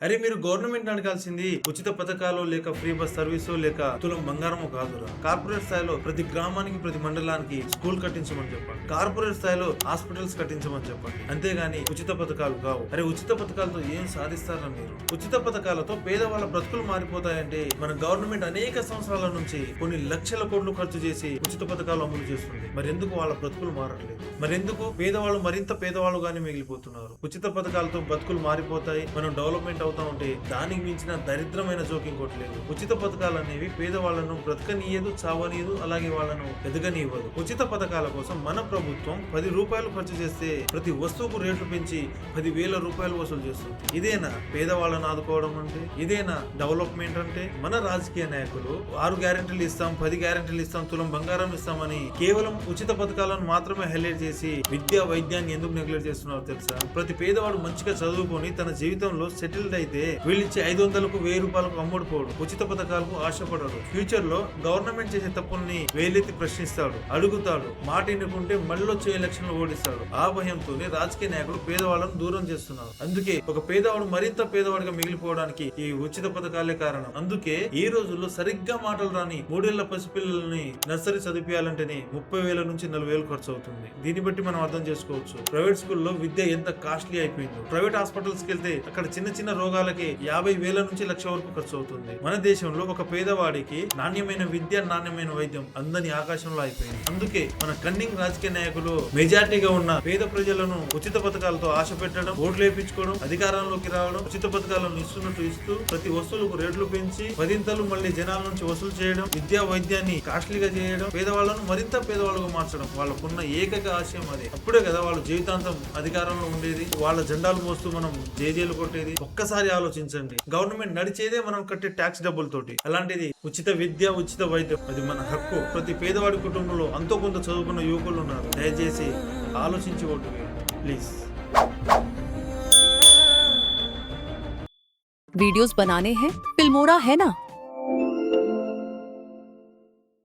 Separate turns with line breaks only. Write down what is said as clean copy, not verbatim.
అరే మీరు గవర్నమెంట్ అడగాల్సింది ఉచిత పథకాలు లేక ఫ్రీ బస్ సర్వీసు లేక తులం బంగారము కాదురా. కార్పొరేట్ స్థాయిలో ప్రతి గ్రామానికి ప్రతి మండలానికి స్కూల్ కట్టించమని చెప్పండి. కార్పొరేట్ స్థాయిలో హాస్పిటల్స్ కట్టించమని చెప్పండి. అంతేగాని ఉచిత పథకాలు కావు. అరే ఉచిత పథకాలతో ఏం సాధిస్తారా మీరు? ఉచిత పథకాలతో పేదవాళ్ళ బ్రతుకులు మారిపోతాయంటే మన గవర్నమెంట్ అనేక సంవత్సరాల నుంచి కొన్ని లక్షల కోట్లు ఖర్చు చేసి ఉచిత పథకాలు అమలు చేస్తుంది. మరెందుకు వాళ్ళ బ్రతుకులు మారట్లేదు? మరెందుకు పేదవాళ్ళు మరింత పేదవాళ్ళుగానే మిగిలిపోతున్నారు? ఉచిత పథకాలతో బ్రతుకులు మారిపోతాయి, మనం డెవలప్మెంట్ అవుతా ఉంటే దానికి మించిన దరిద్రమైన జోక్యం కొట్టలేదు. ఉచిత పథకాలు అనేవి పేదవాళ్లను బ్రతకనీయదు, చావనీయదు, అలాగే వాళ్ళను ఎదగనీయదు. ఉచిత పథకాల కోసం మన ప్రభుత్వం 10 రూపాయలు ఖర్చు చేస్తే ప్రతి వస్తువుకు రేట్లు పెంచి 10,000 రూపాయలు వసూలు చేస్తుంది. ఇదేనా పేదవాళ్ళను ఆదుకోవడం అంటే? ఇదేనా డెవలప్మెంట్ అంటే? మన రాజకీయ నాయకులు 6 గ్యారెంటీలు ఇస్తాం, 10 గ్యారెంటీలు ఇస్తాం, తులం బంగారం ఇస్తామని కేవలం ఉచిత పథకాలను మాత్రమే హైలైట్ చేసి విద్యా వైద్యాన్ని ఎందుకు నెగ్లెక్ట్ చేస్తున్నారో తెలుసా? ప్రతి పేదవాడు మంచిగా చదువుకొని తన జీవితంలో సెటిల్డ్ అయితే వీళ్ళిచ్చే 500కు 1000 రూపాయలకు అమ్ముడుపోడు. ఉచిత పథకాలకు ఆశపడడు. ఫ్యూచర్ లో గవర్నమెంట్ చేసే తప్పుల్ని వేలెత్తి ప్రశ్నిస్తాడు, అడుగుతాడు. మాట ఎన్నుకుంటే మళ్ళీ వచ్చే ఎలక్షన్ లో ఓడిస్తాడు. ఆ భయంతోనే రాజకీయ నాయకులు పేదవాళ్ళను దూరం చేస్తున్నారు. అందుకే ఒక పేదవాడు మరింత పేదవాడిగా మిగిలిపోవడానికి ఈ ఉచిత పథకాలే కారణం. అందుకే ఈ రోజుల్లో సరిగ్గా మాటలు రాని 3 ఏళ్ల పసిపిల్లల్ని నర్సరీ చదివించాలంటేనే 30,000 నుంచి 40,000 ఖర్చు అవుతుంది. దీన్ని బట్టి మనం అర్థం చేసుకోవచ్చు ప్రైవేట్ స్కూల్లో విద్య ఎంత కాస్ట్లీ అయిపోయిందో. ప్రైవేట్ హాస్పిటల్స్ కి వెళ్తే అక్కడ చిన్న చిన్న రోగాలకి 50,000 నుంచి 1,00,000 వరకు ఖర్చు అవుతుంది. మన దేశంలో ఒక పేదవాడికి నాణ్యమైన విద్య, నాణ్యమైన వైద్యం అందని ఆకాశంలో అయిపోయింది. అందుకే మన కన్నింగ్ రాజకీయ నాయకులు మెజార్టీగా ఉన్న పేద ప్రజలను ఉచిత పథకాలతో ఆశ పెట్టడం, ఓట్లు వేయించుకోవడం, అధికారంలోకి రావడం, ఉచిత పథకాలను ఇస్తున్నట్టు ఇస్తూ ప్రతి వస్తువులకు రేట్లు పెంచి 10 మళ్ళీ జనాల నుంచి వసూలు చేయడం, విద్యా వైద్యాన్ని కాస్ట్లీగా చేయడం, పేదవాళ్లను మరింత పేదవాళ్ళుగా మార్చడం వాళ్ళకున్న ఏకైక ఆశయం అదే. అప్పుడే కదా వాళ్ళు జీవితాంతం అధికారంలో ఉండేది, వాళ్ళ జెండాలు మోస్తూ మనం జేజేలు కొట్టేది. ఒక్కసారి ఆలోచించండి, గవర్నమెంట్ నడిచేదే మనం కట్టే ట్యాక్స్ డబ్బులతోటి. అలాంటిది ఉచిత విద్య, ఉచిత వైద్యం అది మన హక్కు. ప్రతి పేదవాడి కుటుంబంలో అంతో కొంత చదువుకున్న యువకులు ఉన్నారు. దయచేసి ఆలోచించి ఓటు వేయండి ప్లీజ్.
वीडियोस बनाने हैं फिल्मोरा है ना।